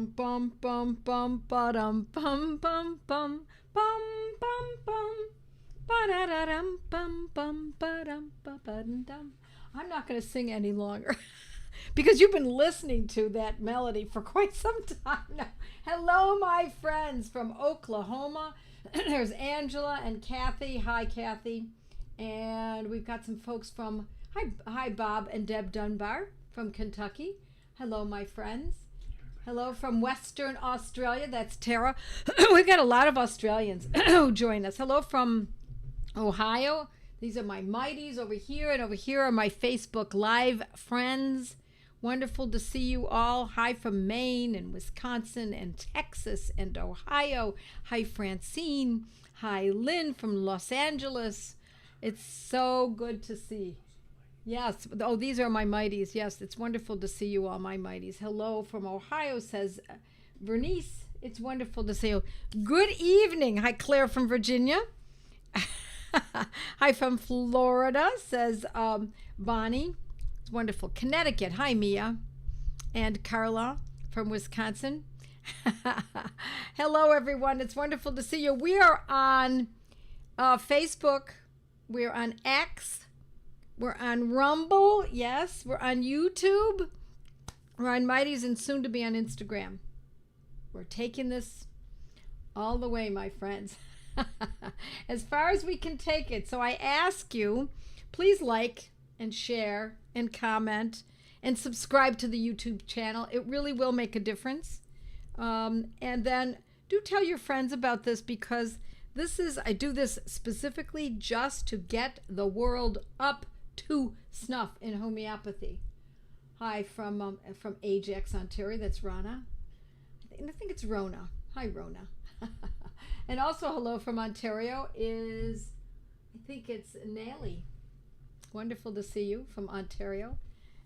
bum bum bum ba-dum bum bum bum bum bum bum ba-da-da-dum bum bum ba-dum ba-ba-dum. I'm not going to sing any longer because you've been listening to that melody for quite some time now. Hello, my friends from Oklahoma. There's Angela and Kathy. Hi, Kathy. And we've got some folks from, hi, Bob and Deb Dunbar from Kentucky. Hello, my friends. Hello from Western Australia. That's Tara. We've got a lot of Australians who join us. Hello from Ohio. These are my mighties over here, and over here are my Facebook Live friends. Wonderful to see you all. Hi from Maine and Wisconsin and Texas and Ohio. Hi, Francine. Hi, Lynn from Los Angeles. It's so good to see. Yes. Oh, these are my mighties. Yes, it's wonderful to see you all, my mighties. Hello from Ohio, says Vernice. It's wonderful to see you. Good evening. Hi, Claire from Virginia. Hi from Florida, says Bonnie. It's wonderful. Connecticut. Hi, Mia. And Carla from Wisconsin. Hello, everyone. It's wonderful to see you. We are on Facebook. We're on X. We're on Rumble. Yes. We're on YouTube. We're on Mighties and soon to be on Instagram. We're taking this all the way, my friends. As far as we can take it. So I ask you, please like and share and comment and subscribe to the YouTube channel. It really will make a difference. And then do tell your friends about this, because I do this specifically just to get the world up to snuff in homeopathy. Hi from Ajax, Ontario. That's Rana. I think it's Rona. Hi, Rona. And also hello from Ontario I think it's Nellie. Wonderful to see you from Ontario.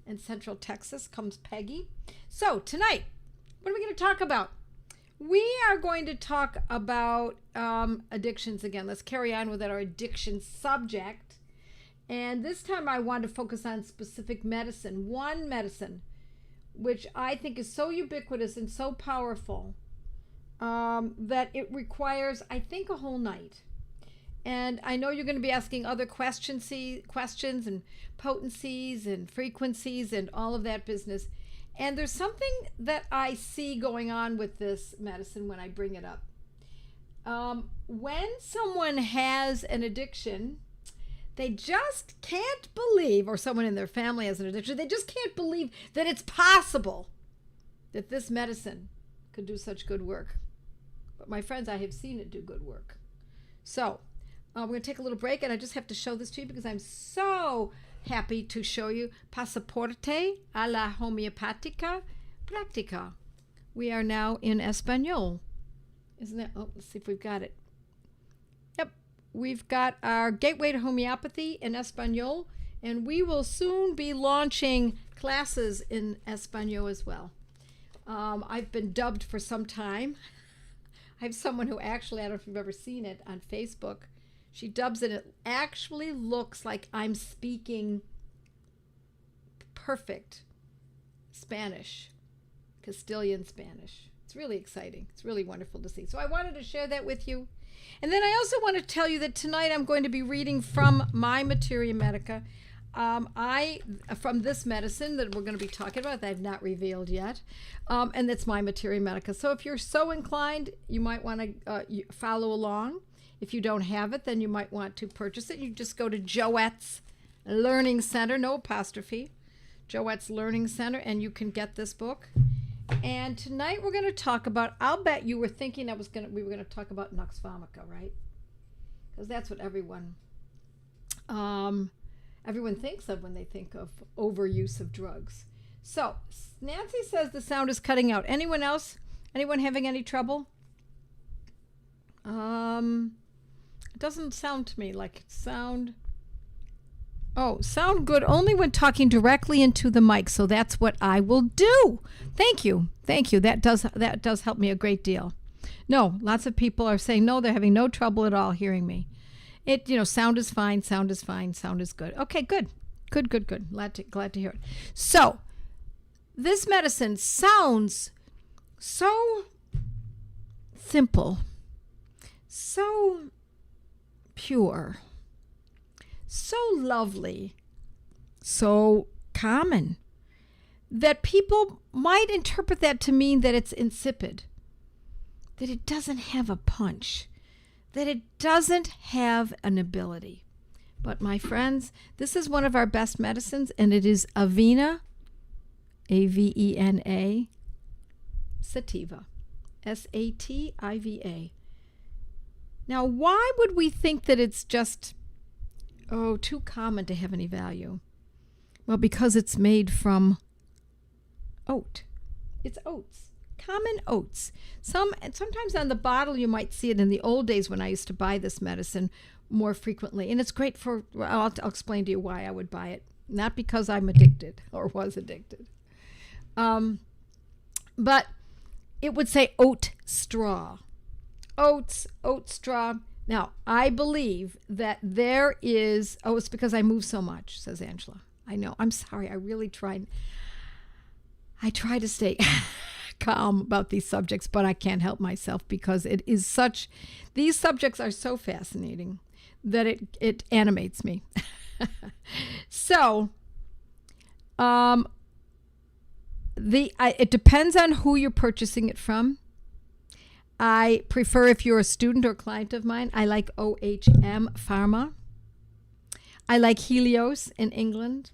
And Central Texas comes Peggy. So tonight, what are we going to talk about? We are going to talk about addictions again. Let's carry on with our addiction subject. And this time I want to focus on specific medicine. One medicine, which I think is so ubiquitous and so powerful that it requires, I think, a whole night. And I know you're going to be asking other questions and potencies and frequencies and all of that business. And there's something that I see going on with this medicine when I bring it up. When someone has an addiction, they just can't believe, or someone in their family has an addiction, they just can't believe that it's possible that this medicine could do such good work. But my friends, I have seen it do good work. So we're going to take a little break, and I just have to show this to you because I'm so happy to show you Pasaporte a la Homeopática Práctica. We are now in Espanol. Isn't it? Oh, let's see if we've got it. Yep. We've got our Gateway to Homeopathy in Espanol, and we will soon be launching classes in Espanol as well. I've been dubbed for some time. I have someone who actually, I don't know if you've ever seen it on Facebook. She dubs it. It actually looks like I'm speaking perfect Spanish, Castilian Spanish. It's really exciting. It's really wonderful to see. So I wanted to share that with you. And then I also want to tell you that tonight I'm going to be reading from my Materia Medica. From this medicine that we're going to be talking about, that I've not revealed yet. And that's my Materia Medica. So if you're so inclined, you might want to follow along. If you don't have it, then you might want to purchase it. You just go to Joette's Learning Center, no apostrophe, Joette's Learning Center, and you can get this book. And tonight we're going to talk about, I'll bet you were thinking we were going to talk about Nux Vomica, right? Because that's what everyone thinks of when they think of overuse of drugs. So Nancy says the sound is cutting out. Anyone else? Anyone having any trouble? It doesn't sound to me like it sound good only when talking directly into the mic. So that's what I will do. Thank you. That does help me a great deal. No, lots of people are saying no, they're having no trouble at all hearing me. Sound is fine, sound is good. Okay, good. Glad to hear it. So, this medicine sounds so simple, so pure, so lovely, so common, that people might interpret that to mean that it's insipid, that it doesn't have a punch, that it doesn't have an ability. But my friends, this is one of our best medicines, and it is Avena, Avena sativa, Sativa. Now, why would we think that it's just, too common to have any value? Well, because it's made from oat. It's oats, common oats. Sometimes on the bottle you might see it in the old days when I used to buy this medicine more frequently. And it's great for, I'll explain to you why I would buy it. Not because I'm addicted or was addicted. But it would say oat straw. Oats, oat straw. Now, I believe that there is, it's because I move so much, says Angela. I know. I'm sorry. I really tried. I try to stay calm about these subjects, but I can't help myself because these subjects are so fascinating that it animates me. So, it depends on who you're purchasing it from. I prefer, if you're a student or client of mine, I like OHM Pharma. I like Helios in England.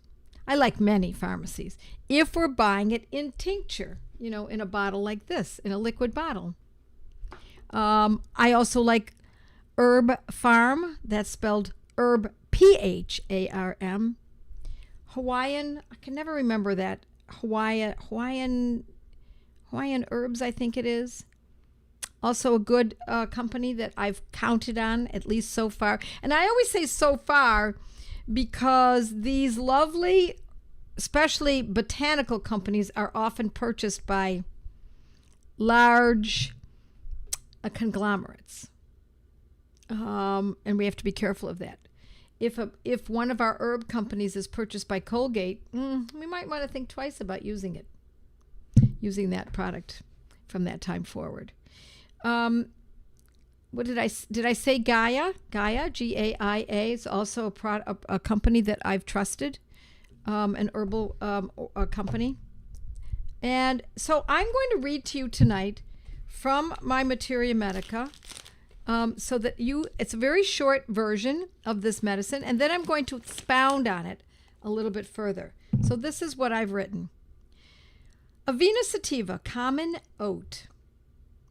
I like many pharmacies. If we're buying it in tincture, in a bottle like this, in a liquid bottle. I also like Herb Farm. That's spelled Herb, Pharm. Hawaiian, I can never remember that. Hawaiian Herbs, I think it is. Also a good company that I've counted on, at least so far. And I always say so far because these lovely, especially botanical companies, are often purchased by large conglomerates. And we have to be careful of that. If one of our herb companies is purchased by Colgate, we might want to think twice about using that product from that time forward. What did I say? Gaia, Gaia is also a company that I've trusted, an herbal company. And so I'm going to read to you tonight from my Materia Medica, so that it's a very short version of this medicine, and then I'm going to expound on it a little bit further. So this is what I've written. Avena sativa, common oat.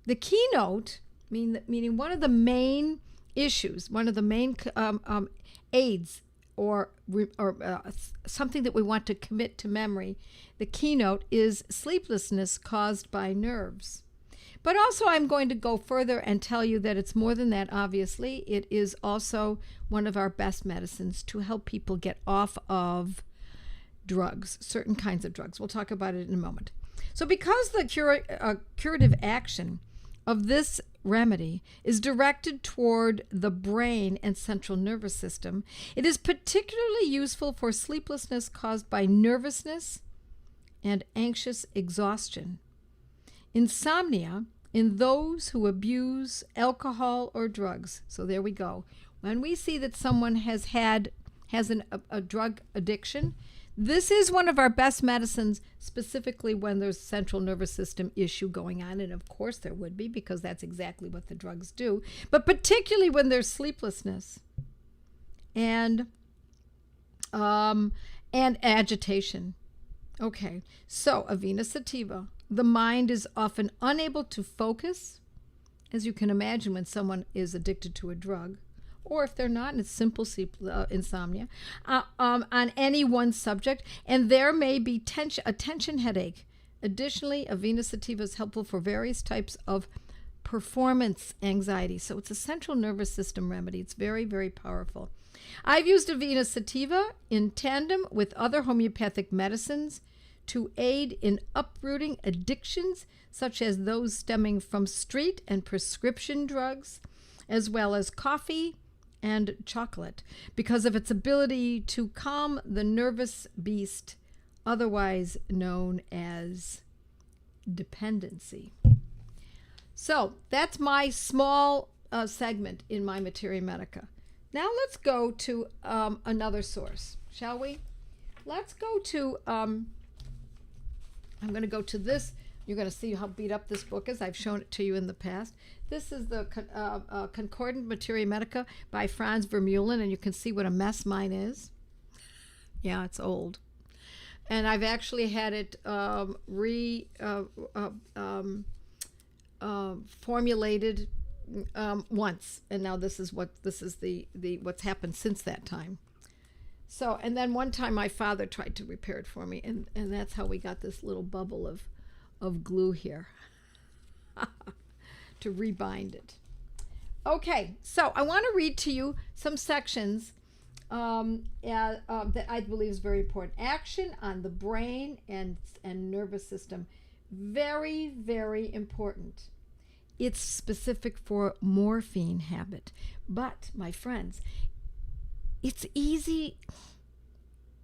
The keynote, meaning one of the main issues, one of the main aids, or something that we want to commit to memory, the keynote is sleeplessness caused by nerves. But also I'm going to go further and tell you that it's more than that, obviously. It is also one of our best medicines to help people get off of drugs, certain kinds of drugs. We'll talk about it in a moment. So because the curative action of this remedy is directed toward the brain and central nervous system, it is particularly useful for sleeplessness caused by nervousness and anxious exhaustion, insomnia in those who abuse alcohol or drugs. So there we go. When we see that someone has a drug addiction, this is one of our best medicines, specifically when there's a central nervous system issue going on. And of course there would be, because that's exactly what the drugs do. But particularly when there's sleeplessness and agitation. Okay, so Avena sativa. The mind is often unable to focus, as you can imagine when someone is addicted to a drug, or if they're not, and it's simple insomnia, on any one subject, and there may be a tension headache. Additionally, Avena sativa is helpful for various types of performance anxiety. So it's a central nervous system remedy. It's very, very powerful. I've used Avena sativa in tandem with other homeopathic medicines to aid in uprooting addictions, such as those stemming from street and prescription drugs, as well as coffee and chocolate, because of its ability to calm the nervous beast, otherwise known as dependency. So that's my small segment in my Materia Medica. Now let's go to another source, shall we? Let's go to, I'm going to go to this. You're going to see how beat up this book is. I've shown it to you in the past. This is the Concordant Materia Medica by Franz Vermeulen, and you can see what a mess mine is. Yeah, it's old. And I've actually had it formulated once, and now this is the what's happened since that time. So, and then one time my father tried to repair it for me, and that's how we got this little bubble of glue here to rebind it. Okay, so I want to read to you some sections that I believe is very important. Action on the brain and nervous system. Very, very important. It's specific for morphine habit. But, my friends, it's easy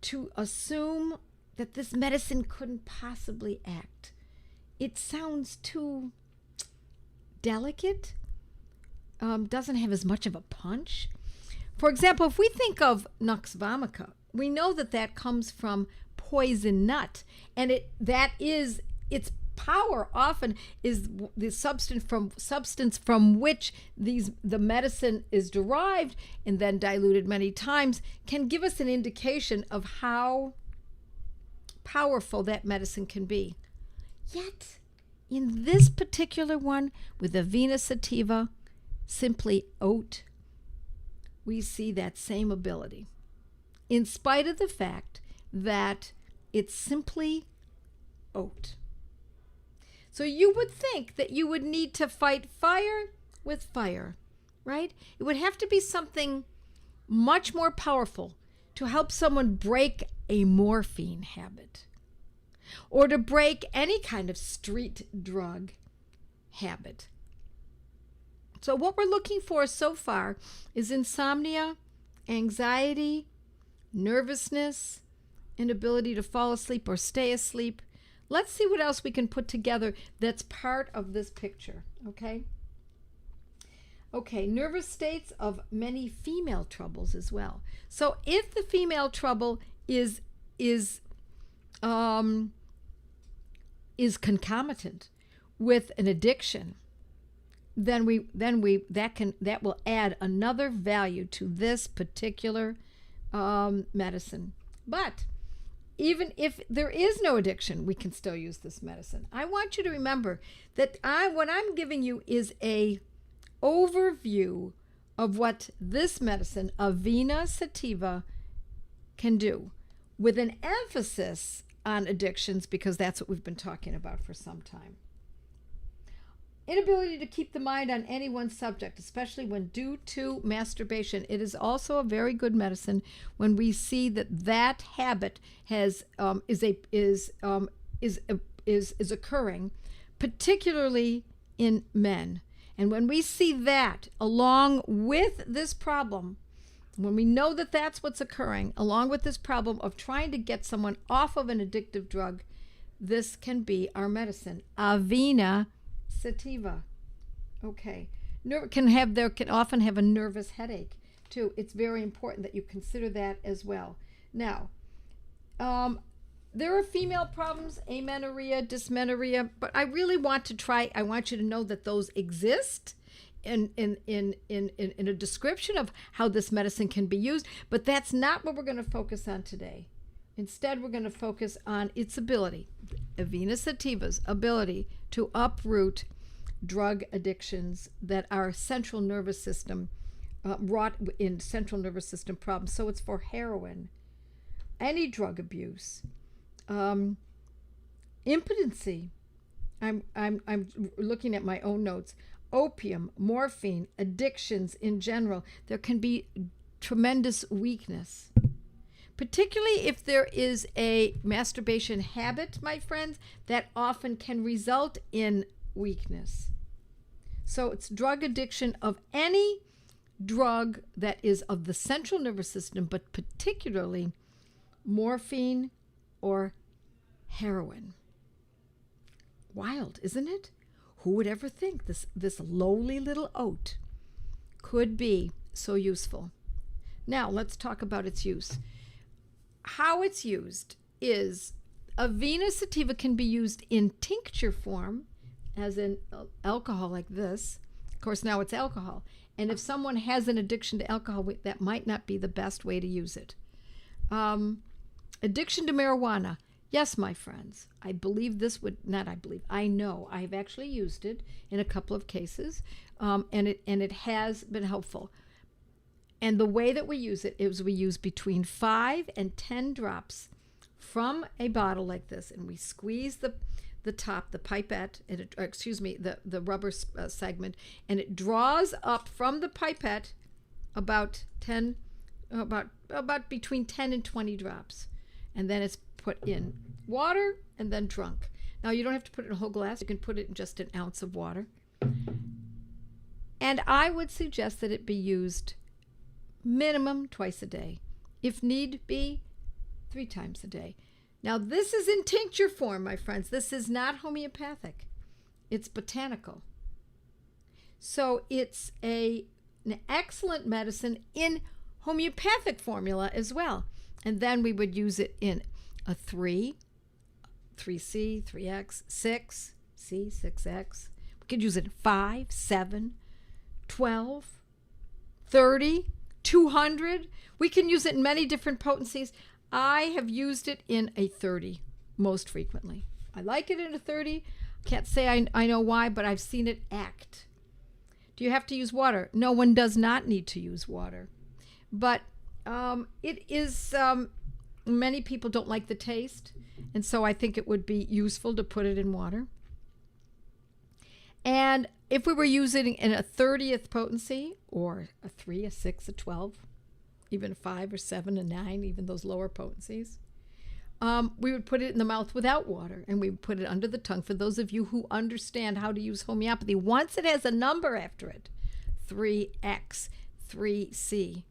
to assume that this medicine couldn't possibly act. It sounds too delicate, doesn't have as much of a punch. For example, if we think of Nux vomica, we know that that comes from poison nut, and its power often is the substance from which the medicine is derived and then diluted many times, can give us an indication of how powerful that medicine can be. Yet, in this particular one, with the Vena sativa, simply oat, we see that same ability, in spite of the fact that it's simply oat. So you would think that you would need to fight fire with fire, right? It would have to be something much more powerful to help someone break a morphine habit, or to break any kind of street drug habit. So what we're looking for so far is insomnia, anxiety, nervousness, inability to fall asleep or stay asleep. Let's see what else we can put together that's part of this picture, okay? Okay, nervous states of many female troubles as well. So if the female trouble is concomitant with an addiction, then that will add another value to this particular medicine. But even if there is no addiction, we can still use this medicine. I want you to remember that what I'm giving you is a overview of what this medicine, Vena sativa, can do, with an emphasis on addictions, because that's what we've been talking about for some time. Inability to keep the mind on any one subject, especially when due to masturbation. It is also a very good medicine when we see that habit is occurring, particularly in men. And when we see that along with this problem, when we know that that's what's occurring, along with this problem of trying to get someone off of an addictive drug, this can be our medicine, Vena sativa. Okay. Can often have a nervous headache too. It's very important that you consider that as well. Now, there are female problems, amenorrhea, dysmenorrhea, but I really want you to know that those exist in a description of how this medicine can be used, but that's not what we're going to focus on today. Instead, we're going to focus on its ability, Vena sativa's ability to uproot drug addictions that are central nervous system, wrought in central nervous system problems. So it's for heroin, any drug abuse, impotency. I'm looking at my own notes. Opium, morphine, addictions in general. There can be tremendous weakness. Particularly if there is a masturbation habit, my friends, that often can result in weakness. So it's drug addiction of any drug that is of the central nervous system, but particularly morphine or heroin. Wild, isn't it? Who would ever think this lowly little oat could be so useful? Now, let's talk about its use. How it's used is Avena sativa can be used in tincture form, as in alcohol like this. Of course, now it's alcohol. And if someone has an addiction to alcohol, that might not be the best way to use it. Addiction to marijuana. Yes, my friends, I believe this would, not I believe, I know. I have actually used it in a couple of cases, and it has been helpful. And the way that we use it is we use between 5 and 10 drops from a bottle like this, and we squeeze the top, the pipette, and the rubber segment, and it draws up from the pipette about between 10 and 20 drops, and then it's put in water and then drunk. Now, you don't have to put it in a whole glass. You can put it in just an ounce of water. And I would suggest that it be used minimum twice a day. If need be, 3 times a day. Now, this is in tincture form, my friends. This is not homeopathic. It's botanical. So it's an excellent medicine in homeopathic formula as well. And then we would use it in a 3C, 3X, 6C, 6X. We could use it in 5, 7, 12, 30, 200. We can use it in many different potencies. I have used it in a 30 most frequently. I like it in a 30. Can't say I know why, but I've seen it act. Do you have to use water? No, one does not need to use water. But it is, many people don't like the taste, and so I think it would be useful to put it in water. And if we were using in a 30th potency, or a 3, a 6, a 12, even a 5 or 7, a 9, even those lower potencies, we would put it in the mouth without water, and we would put it under the tongue. For those of you who understand how to use homeopathy, once it has a number after it, 3X, 3C,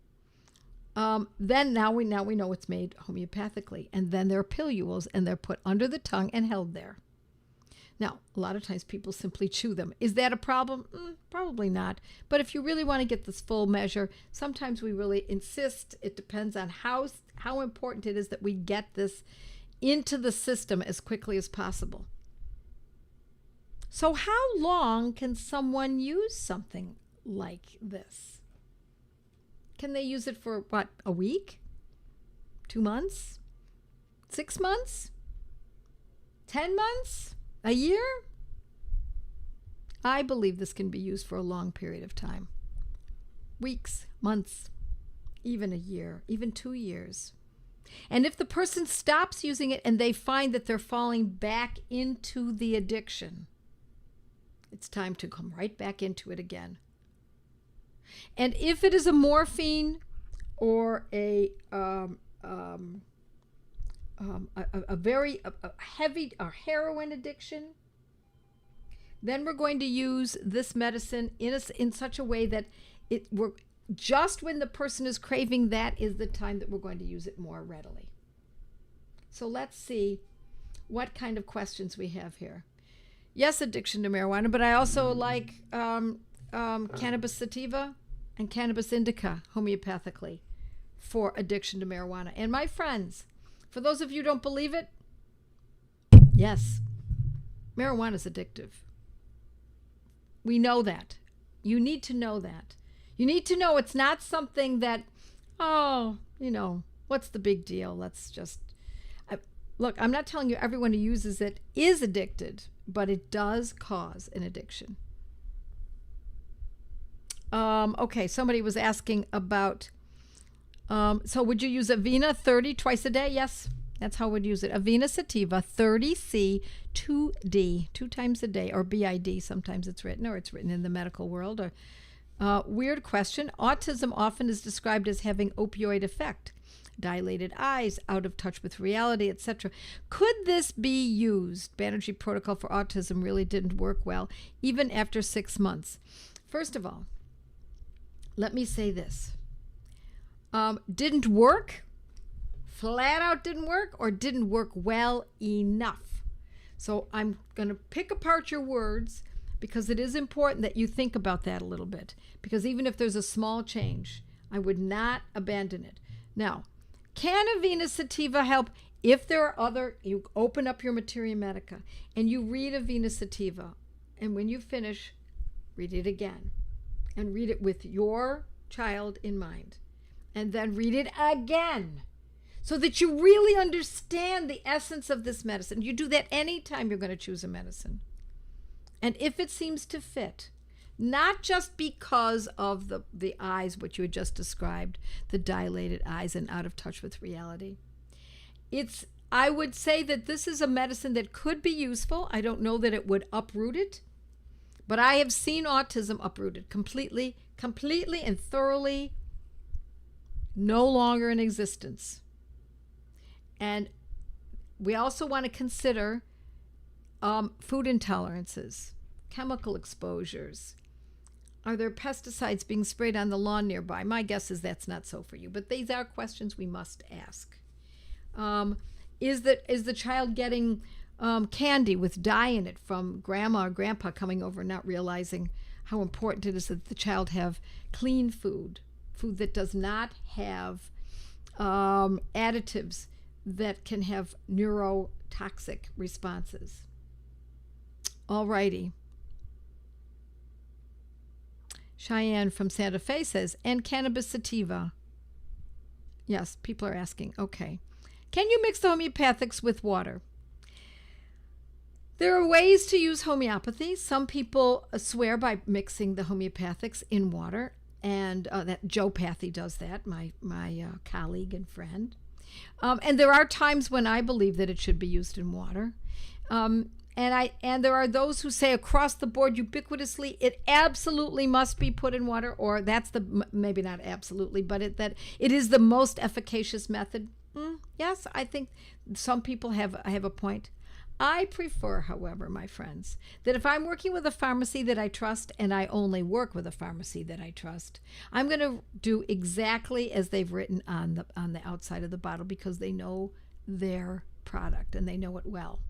then now we know it's made homeopathically. And then there are pilules, and they're put under the tongue and held there. Now, a lot of times people simply chew them. Is that a problem? Probably not. But if you really want to get this full measure, sometimes we really insist. It depends on how important it is that we get this into the system as quickly as possible. So how long can someone use something like this? Can they use it for, what, a week? 2 months? 6 months? 10 months? A year? I believe this can be used for a long period of time. Weeks, months, even a year, even 2 years. And if the person stops using it and they find that they're falling back into the addiction, it's time to come right back into it again. And if it is a morphine or a very heavy or heroin addiction, then we're going to use this medicine in such a way that we're just when the person is craving, that is the time that we're going to use it more readily. So let's see what kind of questions we have here. Yes, addiction to marijuana, but I also like cannabis sativa and cannabis indica homeopathically for addiction to marijuana. And my friends, for those of you who don't believe it, yes, marijuana is addictive. We know that. You need to know that. You need to know it's not something that, what's the big deal? Let's just... Look, I'm not telling you everyone who uses it is addicted, but it does cause an addiction. Okay, somebody was asking about... so would you use Avena 30 twice a day? Yes, that's how we'd use it. Avena sativa 30C 2D, 2 times a day, or BID sometimes it's written, or it's written in the medical world. Or weird question. Autism often is described as having opioid effect. Dilated eyes, out of touch with reality, etc. Could this be used? Banerjee protocol for autism really didn't work well, even after 6 months. First of all, let me say this. Didn't work, flat out didn't work, or didn't work well enough. So I'm going to pick apart your words because it is important that you think about that a little bit. Because even if there's a small change, I would not abandon it. Now, can a Vena Sativa help? If there are other, you open up your Materia Medica and you read a Vena Sativa, and when you finish, read it again. And read it with your child in mind. And then read it again so that you really understand the essence of this medicine. You do that anytime you're going to choose a medicine. And if it seems to fit, not just because of the eyes, what you had just described, the dilated eyes and out of touch with reality. I would say that this is a medicine that could be useful. I don't know that it would uproot it, but I have seen autism uprooted completely and thoroughly, no longer in existence. And we also want to consider food intolerances, chemical exposures. Are there pesticides being sprayed on the lawn nearby? My guess is that's not so for you, but these are questions we must ask. Is the child getting candy with dye in it from grandma or grandpa coming over, not realizing how important it is that the child have clean food that does not have additives that can have neurotoxic responses? Alrighty. Cheyenne from Santa Fe says, and cannabis sativa. Yes, people are asking. Okay. Can you mix the homeopathics with water? There are ways to use homeopathy. Some people swear by mixing the homeopathics in water, and that Joe Pathy does that, my colleague and friend. And there are times when I believe that it should be used in water. And there are those who say across the board, ubiquitously, it absolutely must be put in water, or that's maybe not absolutely, but that it is the most efficacious method. Yes, I think some people have a point. I prefer, however, my friends, that if I'm working with a pharmacy that I trust, and I only work with a pharmacy that I trust, I'm going to do exactly as they've written on the outside of the bottle, because they know their product and they know it well.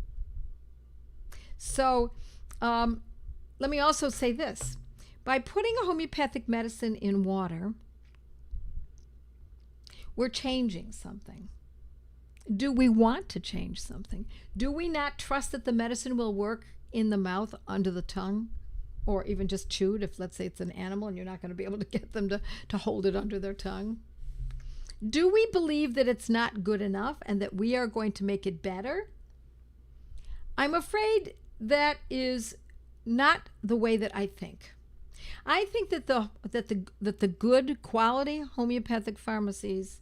So let me also say this. By putting a homeopathic medicine in water, we're changing something. Do we want to change something? Do we not trust that the medicine will work in the mouth, under the tongue, or even just chewed if, let's say, it's an animal and you're not going to be able to get them to hold it under their tongue? Do we believe that it's not good enough and that we are going to make it better? I'm afraid that is not the way that I think. I think that the good quality homeopathic pharmacies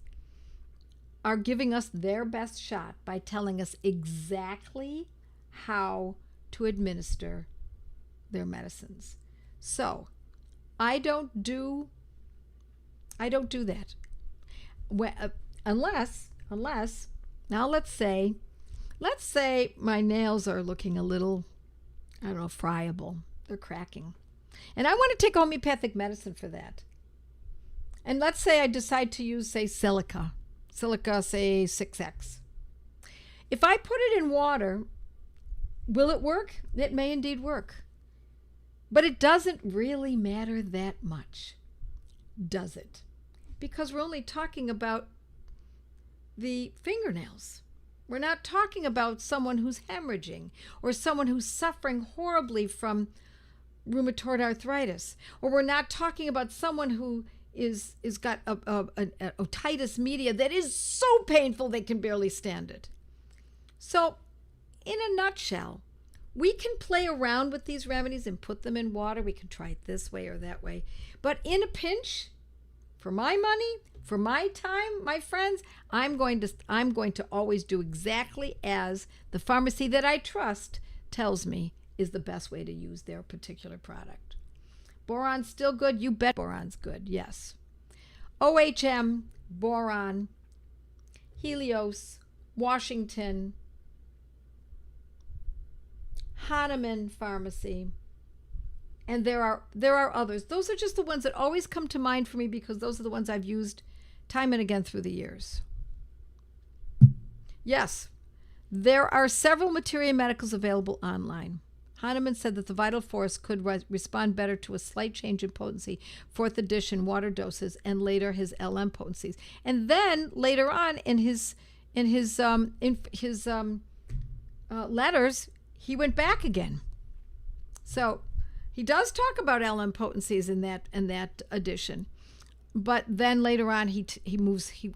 are giving us their best shot by telling us exactly how to administer their medicines. So I don't do that. Unless now let's say my nails are looking a little, I don't know, friable. They're cracking. And I want to take homeopathic medicine for that. And let's say I decide to use, say, silica, say 6X. If I put it in water, will it work? It may indeed work. But it doesn't really matter that much, does it? Because we're only talking about the fingernails. We're not talking about someone who's hemorrhaging or someone who's suffering horribly from rheumatoid arthritis. Or we're not talking about someone who is got a otitis media that is so painful they can barely stand it. So, in a nutshell, we can play around with these remedies and put them in water. We can try it this way or that way. But in a pinch, for my money, for my time, my friends, I'm going to always do exactly as the pharmacy that I trust tells me is the best way to use their particular product. Boron's still good? You bet boron's good, yes. OHM, boron, Helios, Washington, Hahnemann Pharmacy, and there are others. Those are just the ones that always come to mind for me because those are the ones I've used time and again through the years. Yes, There are several materia medicals available online. Hahnemann said that the vital force could respond better to a slight change in potency, fourth edition water doses, and later his LM potencies. And then later on in his letters, he went back again. So he does talk about LM potencies in that edition, but then later on he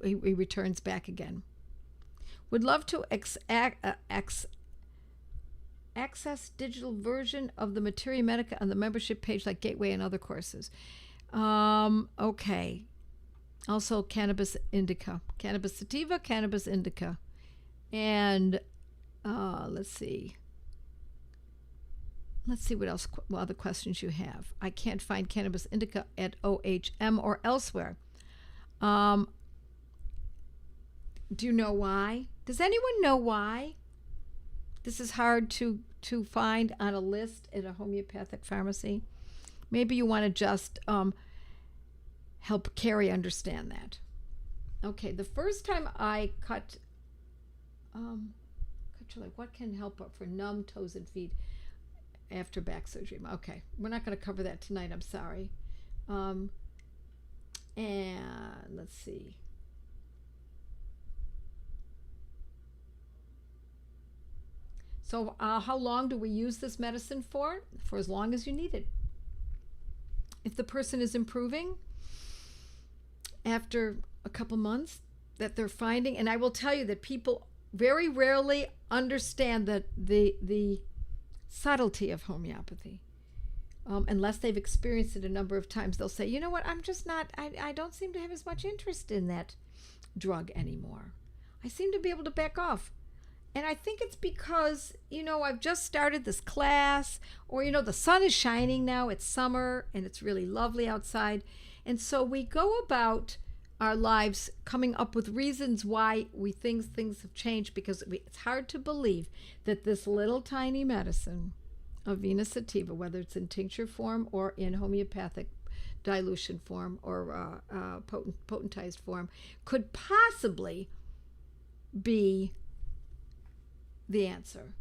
returns back again. Would love to access digital version of the Materia Medica on the membership page like Gateway and other courses. Okay. Also cannabis indica, cannabis sativa, cannabis indica. And let's see what other questions you have. I can't find cannabis indica at OHM or elsewhere. Do you know why? Does anyone know why this is hard to find on a list at a homeopathic pharmacy? Maybe you want to just help Carrie understand that. Okay, the first time I cut what can help for numb toes and feet after back surgery? Okay, we're not going to cover that tonight. I'm sorry. And let's see. So how long do we use this medicine for? For as long as you need it. If the person is improving after a couple months, that they're finding, and I will tell you that people very rarely understand the subtlety of homeopathy. Unless they've experienced it a number of times, they'll say, you know what, I'm just not, I don't seem to have as much interest in that drug anymore. I seem to be able to back off. And I think it's because, I've just started this class, or, the sun is shining now, it's summer, and it's really lovely outside. And so we go about our lives coming up with reasons why we think things have changed, because it's hard to believe that this little tiny medicine of Venus sativa, whether it's in tincture form or in homeopathic dilution form or potentized form, could possibly be the answer.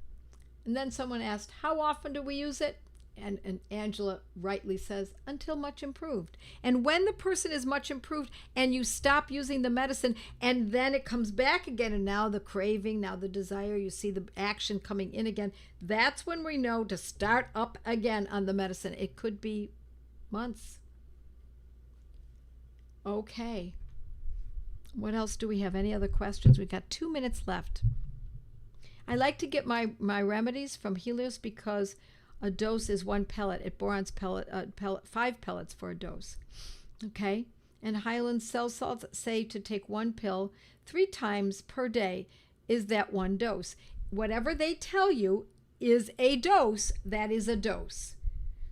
And then someone asked, how often do we use it? And Angela rightly says, until much improved. And when the person is much improved and you stop using the medicine and then it comes back again, and now the craving, now the desire, you see the action coming in again, that's when we know to start up again on the medicine. It could be months. Okay. What else do we have? Any other questions? We've got 2 minutes left. I like to get my remedies from Helios because a dose is 1 pellet. At Boron's pellet, 5 pellets for a dose. Okay? And Highland cell salts say to take 1 pill 3 times per day is that 1 dose. Whatever they tell you is a dose, that is a dose.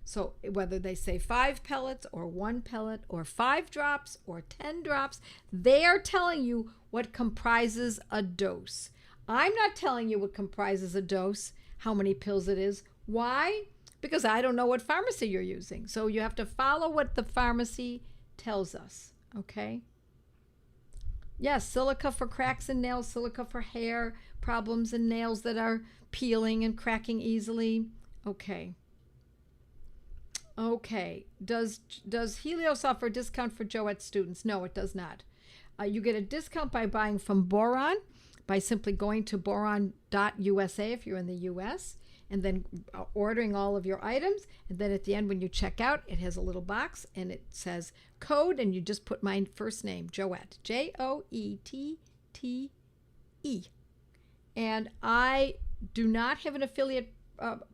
So whether they say 5 pellets or 1 pellet or 5 drops or 10 drops, they are telling you what comprises a dose. I'm not telling you what comprises a dose, how many pills it is. Why? Because I don't know what pharmacy you're using. So you have to follow what the pharmacy tells us, okay? Yes, silica for cracks in nails, silica for hair problems and nails that are peeling and cracking easily. Okay. Okay. Does Helios offer a discount for Joette students? No, it does not. You get a discount by buying from Boron, by simply going to boron.usa if you're in the U.S., and then ordering all of your items. And then at the end, when you check out, it has a little box and it says code, and you just put my first name, Joette, Joette. And I do not have an affiliate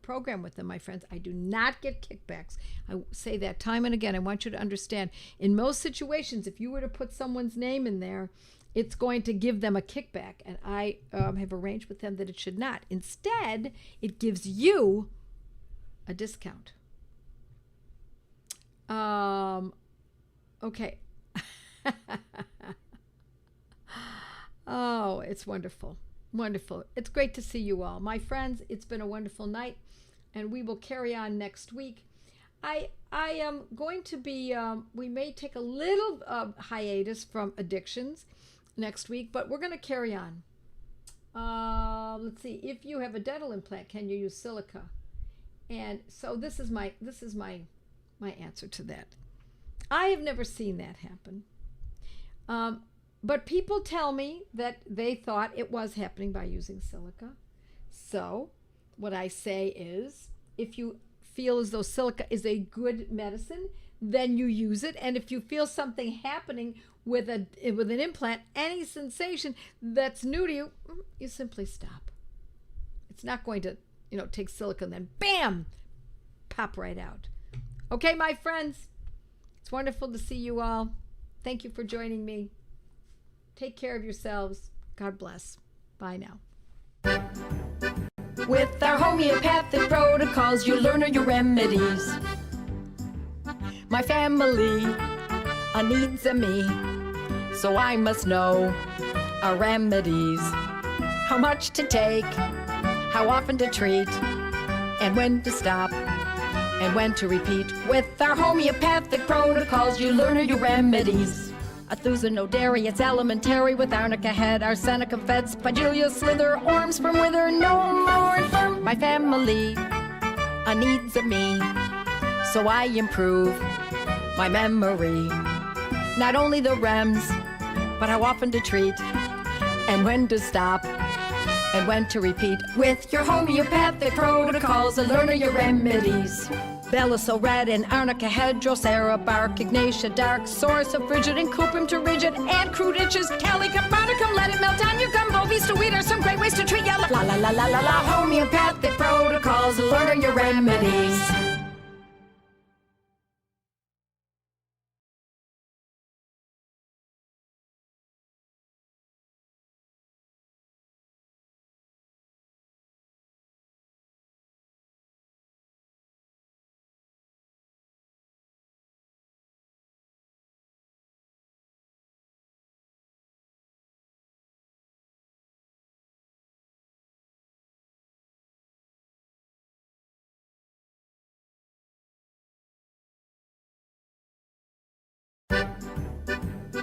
program with them, my friends. I do not get kickbacks. I say that time and again. I want you to understand, in most situations, if you were to put someone's name in there, it's going to give them a kickback, and I have arranged with them that it should not. Instead, it gives you a discount. Okay. Oh, it's wonderful. Wonderful. It's great to see you all. My friends, it's been a wonderful night, and we will carry on next week. I am going to be, we may take a little hiatus from addictions next week, but we're going to carry on. Let's see. If you have a dental implant, can you use silica? And so this is my answer to that. I have never seen that happen. But people tell me that they thought it was happening by using silica. So what I say is, if you feel as though silica is a good medicine, then you use it. And if you feel something happening with an implant, any sensation that's new to you, you simply stop. It's not going to, take silica and then bam, pop right out. Okay, my friends, it's wonderful to see you all. Thank you for joining me. Take care of yourselves. God bless. Bye now. With our homeopathic protocols, you learn your remedies. My family needs me, so I must know our remedies. How much to take, how often to treat, and when to stop, and when to repeat. With our homeopathic protocols, you learn your remedies. Athusa, no dairy, it's elementary. With arnica head, arsenicum fed, spigelia slither, orms from wither, no more infirm. My family needs me, so I improve my memory. Not only the rems, but how often to treat, and when to stop, and when to repeat. With your homeopathic protocols, learn your remedies. Bella so red and arnica head, drosera bark, ignatia dark, source of frigid and cuprum to rigid, and crude itches, cali caponicum, let it melt on your gumbo, vista wheat are some great ways to treat ya. La la la la la la, homeopathic protocols, learn your remedies.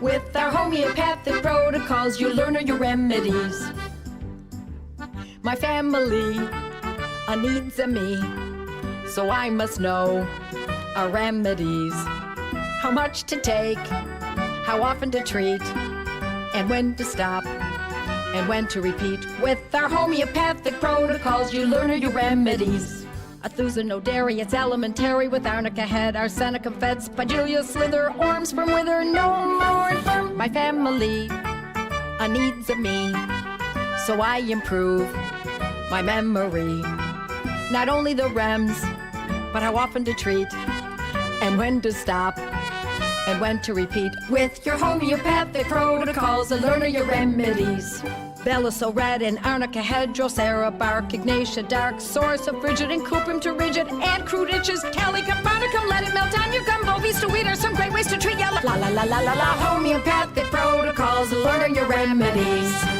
With our homeopathic protocols, you learn your remedies. My family needs me, so I must know our remedies. How much to take, how often to treat, and when to stop, and when to repeat. With our homeopathic protocols, you learn your remedies. Athusa, no dairy, it's elementary. With arnica head, arsenicum fed, spigelia slither, orms from wither, no more infirm. My family needs me, so I improve my memory. Not only the rems, but how often to treat, and when to stop, and when to repeat. With your homeopathic protocols, learn your remedies. Bella so red and arnica head, drosera bark, ignatia dark, source of frigid and cuprum to rigid, and crude itches, cali caponicum, let it melt on your gumbo, vista wheat are some great ways to treat ya. La la la la la la, homeopathic protocols, learn your remedies.